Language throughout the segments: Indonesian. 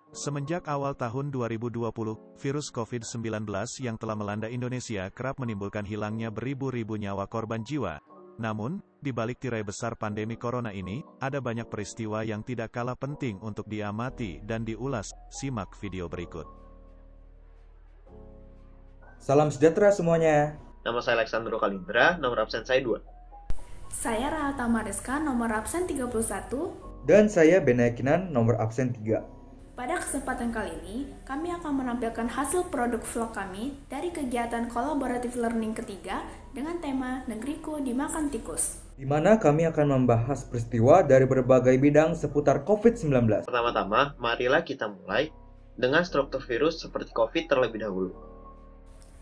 Semenjak awal tahun 2020, virus COVID-19 yang telah melanda Indonesia kerap menimbulkan hilangnya beribu-ribu nyawa korban jiwa. Namun, di balik tirai besar pandemi corona ini, ada banyak peristiwa yang tidak kalah penting untuk diamati dan diulas. Simak video berikut. Salam sejahtera semuanya. Nama saya Alexandro Kalindra, nomor absen saya 2. Saya Rahata Mariska, nomor absen 31. Dan saya Benayakinan, nomor absen 3. Pada kesempatan kali ini, kami akan menampilkan hasil produk vlog kami dari kegiatan kolaboratif learning ketiga dengan tema Negeriku Dimakan Tikus. Di mana kami akan membahas peristiwa dari berbagai bidang seputar COVID-19. Pertama-tama, marilah kita mulai dengan struktur virus seperti COVID terlebih dahulu.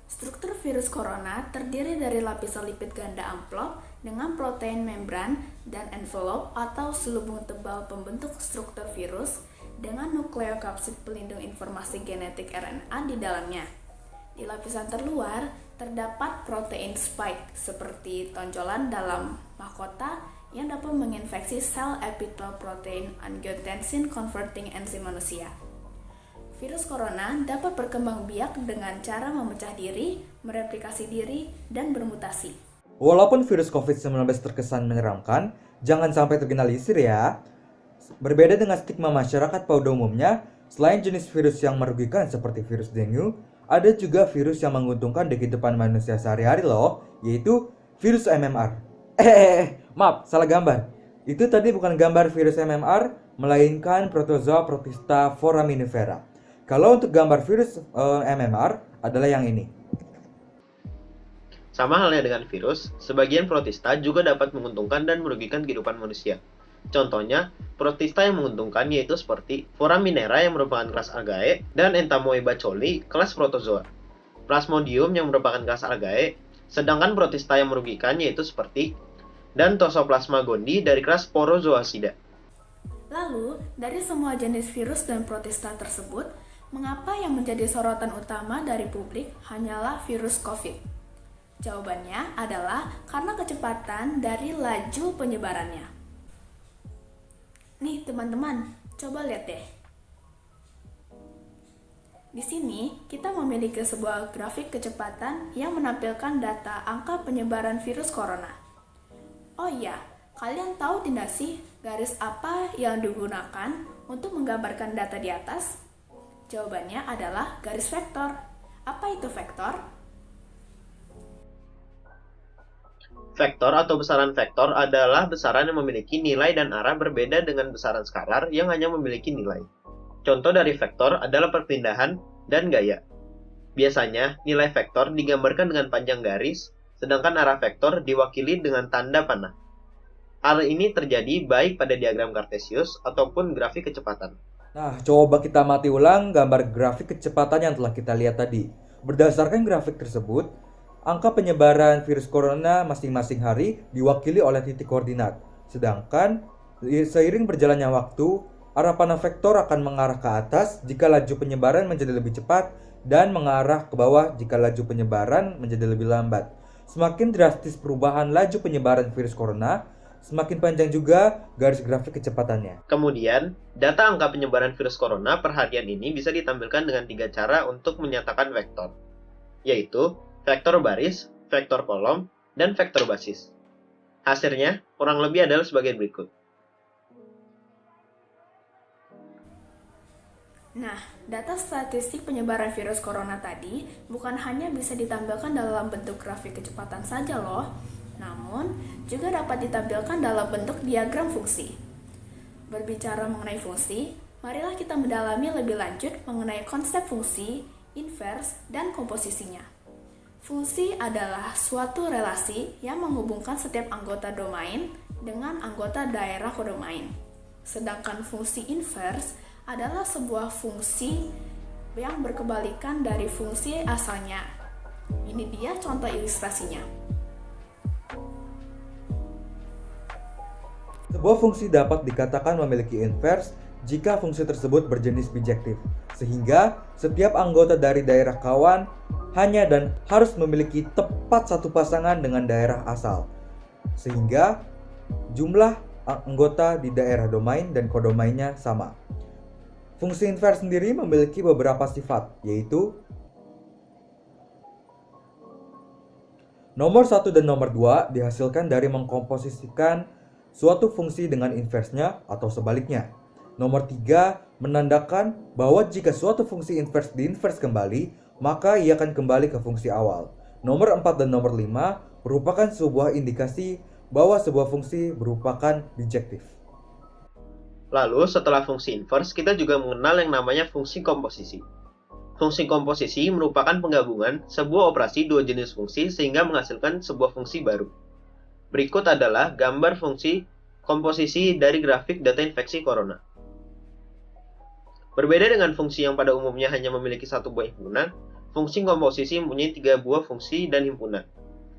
Struktur virus corona terdiri dari lapisan lipid ganda amplop dengan protein membran dan envelope atau selubung tebal pembentuk struktur virus dengan nukleokapsid pelindung informasi genetik RNA di dalamnya. Di lapisan terluar terdapat protein spike seperti tonjolan dalam mahkota yang dapat menginfeksi sel epithel protein angiotensin converting enzim manusia. Virus corona dapat berkembang biak dengan cara memecah diri, mereplikasi diri, dan bermutasi. Walaupun virus COVID-19 terkesan menyeramkan, jangan sampai tergeneralisir ya. Berbeda dengan stigma masyarakat pada umumnya, selain jenis virus yang merugikan seperti virus dengue, ada juga virus yang menguntungkan di kehidupan manusia sehari-hari loh, yaitu virus MMR. Maaf, salah gambar. Itu tadi bukan gambar virus MMR, melainkan Protozoa protista foraminifera. Kalau untuk gambar virus MMR adalah yang ini. Sama halnya dengan virus, sebagian protista juga dapat menguntungkan dan merugikan kehidupan manusia. Contohnya, protista yang menguntungkan yaitu seperti Foraminera yang merupakan kelas Algae dan Entamoeba coli kelas Protozoa. Plasmodium yang merupakan kelas Algae, sedangkan protista yang merugikan yaitu seperti dan Toxoplasma gondii dari kelas Sporozoacida. Lalu, dari semua jenis virus dan protista tersebut, mengapa yang menjadi sorotan utama dari publik hanyalah virus COVID? Jawabannya adalah karena kecepatan dari laju penyebarannya. Nih teman-teman, coba lihat deh. Di sini kita memiliki sebuah grafik kecepatan yang menampilkan data angka penyebaran virus corona. Oh iya, kalian tahu tidak sih garis apa yang digunakan untuk menggambarkan data di atas? Jawabannya adalah garis vektor. Apa itu vektor? Vektor atau besaran vektor adalah besaran yang memiliki nilai dan arah berbeda dengan besaran skalar yang hanya memiliki nilai. Contoh dari vektor adalah perpindahan dan gaya. Biasanya, nilai vektor digambarkan dengan panjang garis, sedangkan arah vektor diwakili dengan tanda panah. Hal ini terjadi baik pada diagram Cartesius ataupun grafik kecepatan. Nah, coba kita amati ulang gambar grafik kecepatan yang telah kita lihat tadi. Berdasarkan grafik tersebut, angka penyebaran virus corona masing-masing hari diwakili oleh titik koordinat. Sedangkan, seiring berjalannya waktu, arah panah vektor akan mengarah ke atas jika laju penyebaran menjadi lebih cepat dan mengarah ke bawah jika laju penyebaran menjadi lebih lambat. Semakin drastis perubahan laju penyebaran virus corona, semakin panjang juga garis grafik kecepatannya. Kemudian, data angka penyebaran virus corona per harian ini bisa ditampilkan dengan 3 cara untuk menyatakan vektor, yaitu vektor baris, vektor kolom, dan vektor basis. Hasilnya kurang lebih adalah sebagai berikut. Nah, data statistik penyebaran virus corona tadi bukan hanya bisa ditampilkan dalam bentuk grafik kecepatan saja loh, namun juga dapat ditampilkan dalam bentuk diagram fungsi. Berbicara mengenai fungsi, marilah kita mendalami lebih lanjut mengenai konsep fungsi, inverse, dan komposisinya. Fungsi adalah suatu relasi yang menghubungkan setiap anggota domain dengan anggota daerah kodomain. Sedangkan fungsi inverse adalah sebuah fungsi yang berkebalikan dari fungsi asalnya. Ini dia contoh ilustrasinya. Sebuah fungsi dapat dikatakan memiliki inverse jika fungsi tersebut berjenis bijektif, sehingga setiap anggota dari daerah kawan hanya dan harus memiliki tepat satu pasangan dengan daerah asal, sehingga jumlah anggota di daerah domain dan kodomainnya sama. Fungsi invers sendiri memiliki beberapa sifat, yaitu nomor 1 dan nomor 2 dihasilkan dari mengkomposisikan suatu fungsi dengan inversnya atau sebaliknya. Nomor 3 menandakan bahwa jika suatu fungsi invers diinvers kembali, maka ia akan kembali ke fungsi awal. Nomor 4 dan nomor 5 merupakan sebuah indikasi bahwa sebuah fungsi merupakan bijektif. Lalu setelah fungsi invers, kita juga mengenal yang namanya fungsi komposisi. Fungsi komposisi merupakan penggabungan sebuah operasi dua jenis fungsi sehingga menghasilkan sebuah fungsi baru. Berikut adalah gambar fungsi komposisi dari grafik data infeksi corona. Berbeda dengan fungsi yang pada umumnya hanya memiliki satu buah himpunan, fungsi komposisi mempunyai 3 buah fungsi dan himpunan,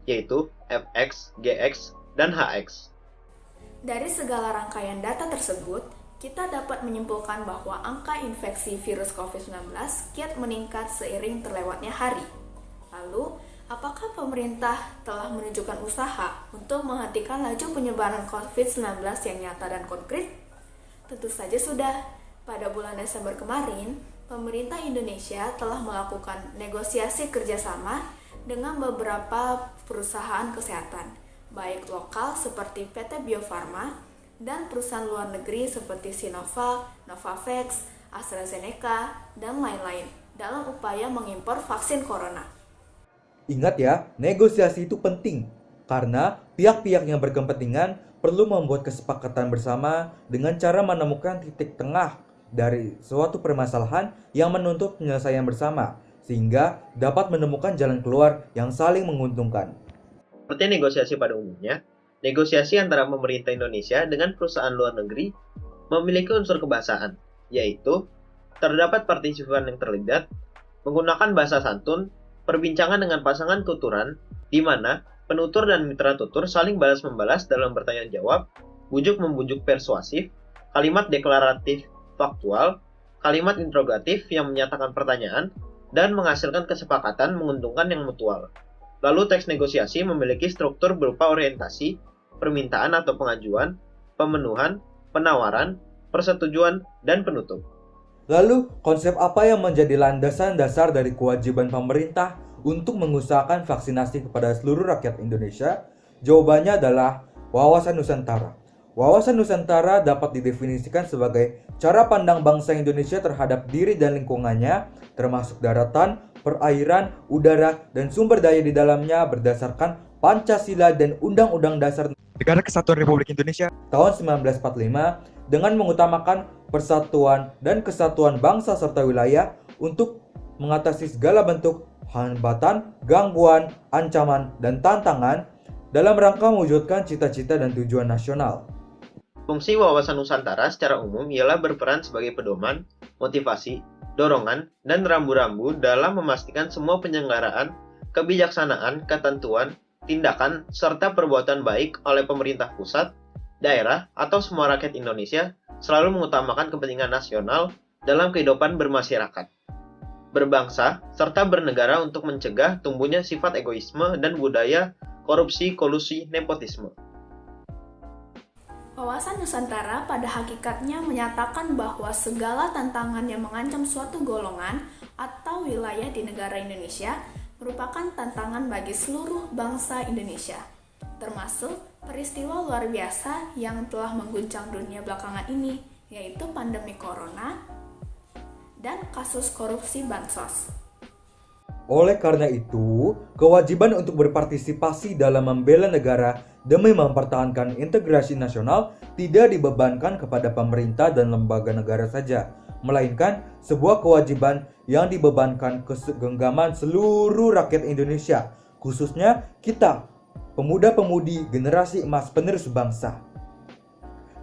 yaitu fx, gx, dan hx. Dari segala rangkaian data tersebut, kita dapat menyimpulkan bahwa angka infeksi virus COVID-19 kiat meningkat seiring terlewatnya hari. Lalu, apakah pemerintah telah menunjukkan usaha untuk menghentikan laju penyebaran COVID-19 yang nyata dan konkret? Tentu saja sudah. Pada bulan Desember kemarin, pemerintah Indonesia telah melakukan negosiasi kerjasama dengan beberapa perusahaan kesehatan, baik lokal seperti PT Bio Farma dan perusahaan luar negeri seperti Sinovac, Novavax, AstraZeneca, dan lain-lain dalam upaya mengimpor vaksin corona. Ingat ya, negosiasi itu penting karena pihak-pihak yang berkepentingan perlu membuat kesepakatan bersama dengan cara menemukan titik tengah dari suatu permasalahan yang menuntut penyelesaian bersama sehingga dapat menemukan jalan keluar yang saling menguntungkan. Seperti negosiasi pada umumnya, negosiasi antara pemerintah Indonesia dengan perusahaan luar negeri memiliki unsur kebahasaan, yaitu terdapat partisipan yang terlibat, menggunakan bahasa santun, perbincangan dengan pasangan tuturan, di mana penutur dan mitra tutur saling balas-membalas dalam bertanya jawab, bujuk-membujuk persuasif, kalimat deklaratif faktual, kalimat interrogatif yang menyatakan pertanyaan, dan menghasilkan kesepakatan menguntungkan yang mutual. Lalu teks negosiasi memiliki struktur berupa orientasi, permintaan atau pengajuan, pemenuhan, penawaran, persetujuan, dan penutup. Lalu, konsep apa yang menjadi landasan dasar dari kewajiban pemerintah untuk mengusahakan vaksinasi kepada seluruh rakyat Indonesia? Jawabannya adalah wawasan Nusantara. Wawasan Nusantara dapat didefinisikan sebagai cara pandang bangsa Indonesia terhadap diri dan lingkungannya, termasuk daratan, perairan, udara, dan sumber daya di dalamnya berdasarkan Pancasila dan Undang-Undang Dasar Negara Kesatuan Republik Indonesia tahun 1945 dengan mengutamakan persatuan dan kesatuan bangsa serta wilayah untuk mengatasi segala bentuk hambatan, gangguan, ancaman, dan tantangan dalam rangka mewujudkan cita-cita dan tujuan nasional. Fungsi wawasan Nusantara secara umum ialah berperan sebagai pedoman, motivasi, dorongan, dan rambu-rambu dalam memastikan semua penyelenggaraan, kebijaksanaan, ketentuan, tindakan, serta perbuatan baik oleh pemerintah pusat, daerah, atau semua rakyat Indonesia selalu mengutamakan kepentingan nasional dalam kehidupan bermasyarakat, berbangsa, serta bernegara untuk mencegah tumbuhnya sifat egoisme dan budaya korupsi, kolusi, nepotisme. Wawasan Nusantara pada hakikatnya menyatakan bahwa segala tantangan yang mengancam suatu golongan atau wilayah di negara Indonesia merupakan tantangan bagi seluruh bangsa Indonesia, termasuk peristiwa luar biasa yang telah mengguncang dunia belakangan ini, yaitu pandemi corona dan kasus korupsi bansos. Oleh karena itu, kewajiban untuk berpartisipasi dalam membela negara demi mempertahankan integrasi nasional tidak dibebankan kepada pemerintah dan lembaga negara saja, melainkan sebuah kewajiban yang dibebankan ke genggaman seluruh rakyat Indonesia, khususnya kita, pemuda-pemudi generasi emas penerus bangsa.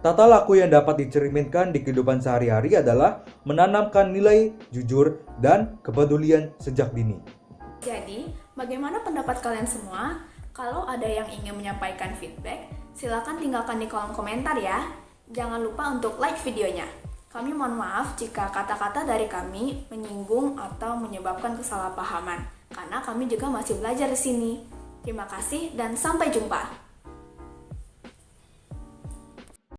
Tata laku yang dapat dicerminkan di kehidupan sehari-hari adalah menanamkan nilai jujur dan kepedulian sejak dini. Jadi, bagaimana pendapat kalian semua? Kalau ada yang ingin menyampaikan feedback, silakan tinggalkan di kolom komentar ya. Jangan lupa untuk like videonya. Kami mohon maaf jika kata-kata dari kami menyinggung atau menyebabkan kesalahpahaman, karena kami juga masih belajar di sini. Terima kasih dan sampai jumpa.